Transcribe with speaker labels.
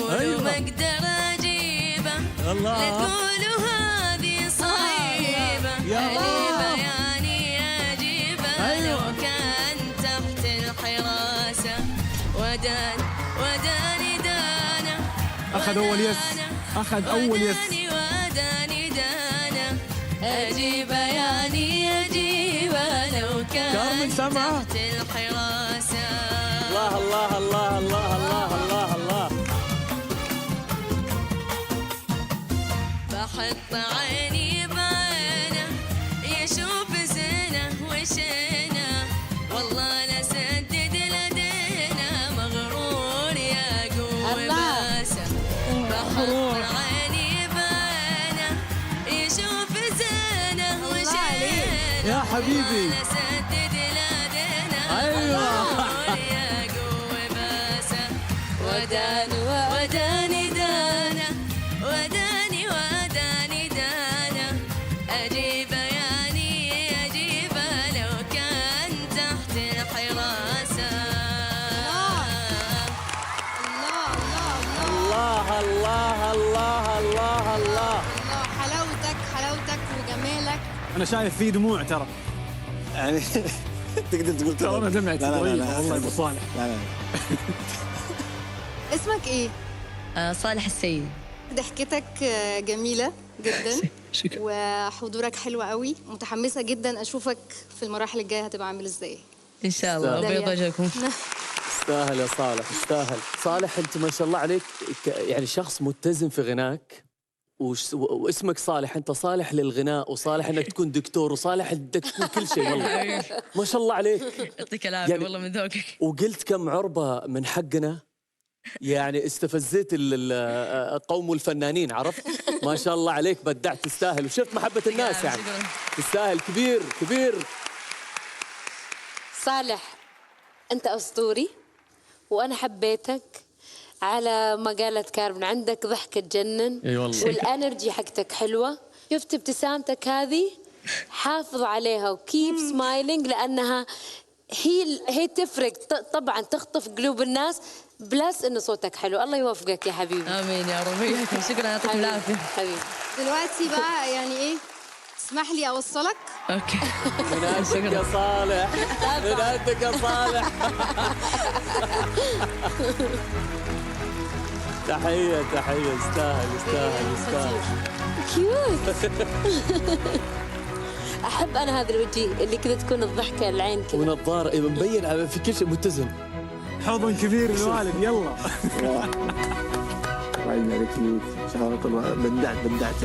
Speaker 1: ولو ما اقدر اجيبه لا تقولوا هذه صعيبه. اجيبه يعني اجيبه لو كان تحت الحراسه. وداني دانا
Speaker 2: أخذ أول يس، أخذ أول يس.
Speaker 1: وداني دانا أجيبه يعني أجيبه لو كان تحت الحراسة.
Speaker 3: الله الله الله الله الله الله الله.
Speaker 1: بحط عيني بعينه يشوف زينه وشينه والله لا سدد لدينا مغرور يا قوي باسه. بحط عيني بعينه يشوف زينه وشينه
Speaker 2: يا حبيبي
Speaker 1: لا سدد لدينا مغرور يا قوي باسه. وداني دانا وداني دانا أجيبه يعني أجيبه لو كان تحت الحراسة.
Speaker 3: الله الله الله الله الله.
Speaker 4: حلاوتك وجمالك.
Speaker 2: أنا شايف فيه دموع ترى.
Speaker 5: يعني تقدر تقول كذا.
Speaker 2: أنا دمعت
Speaker 5: لا
Speaker 2: والله يا أبو صالح.
Speaker 5: لا
Speaker 4: اسمك ايه؟
Speaker 1: صالح السيد.
Speaker 4: ضحكتك جميلة جدا وحضورك حلو قوي. متحمسة جدا أشوفك في المراحل الجاية هتبقى عامل ازاي.
Speaker 1: إن شاء الله وبيض وجهكم.
Speaker 3: تستاهل يا صالح، تستاهل. صالح أنت ما شاء الله عليك يعني شخص متزن في غناك واسمك صالح. أنت صالح للغناء وصالح إنك تكون دكتور وصالح إنك تكون كل شيء والله. ما شاء الله عليك.
Speaker 1: يعطيك العافية يعني والله من ذوقك.
Speaker 3: وقلت كم عربة من حقنا يعني استفزيت القوم والفنانين عرفت. ما شاء الله عليك بدعت. تستاهل وشفت محبة الناس يعني. تستاهل كبير كبير.
Speaker 6: صالح أنت أسطوري وأنا حبيتك. على ما قالت كارمن عندك ضحكة تجنن.
Speaker 3: اي والله.
Speaker 6: والانرجي حقتك حلوة. شفت ابتسامتك هذه حافظ عليها وكيب سمايلينج لأنها هي تفرق طبعا تخطف قلوب الناس بلس إن صوتك حلو. الله يوفقك يا حبيبي.
Speaker 1: آمين يا رب. شكرا يعطيكم العافية
Speaker 6: حبيبي.
Speaker 4: دلوقتي بقى يعني ايه اسمح لي أوصلك.
Speaker 1: أوكي.
Speaker 3: من عندك يا صالح. من عندك يا صالح. تحية تحية. يستاهل.
Speaker 6: كيوت. أحب أنا هذا الوجه اللي كذا تكون الضحكة العين كذا
Speaker 3: ونظارة مبين في كل شيء متزن.
Speaker 2: حضن كبير الوالد يلا.
Speaker 5: الله يبارك فيك. شهرة الله. بدعت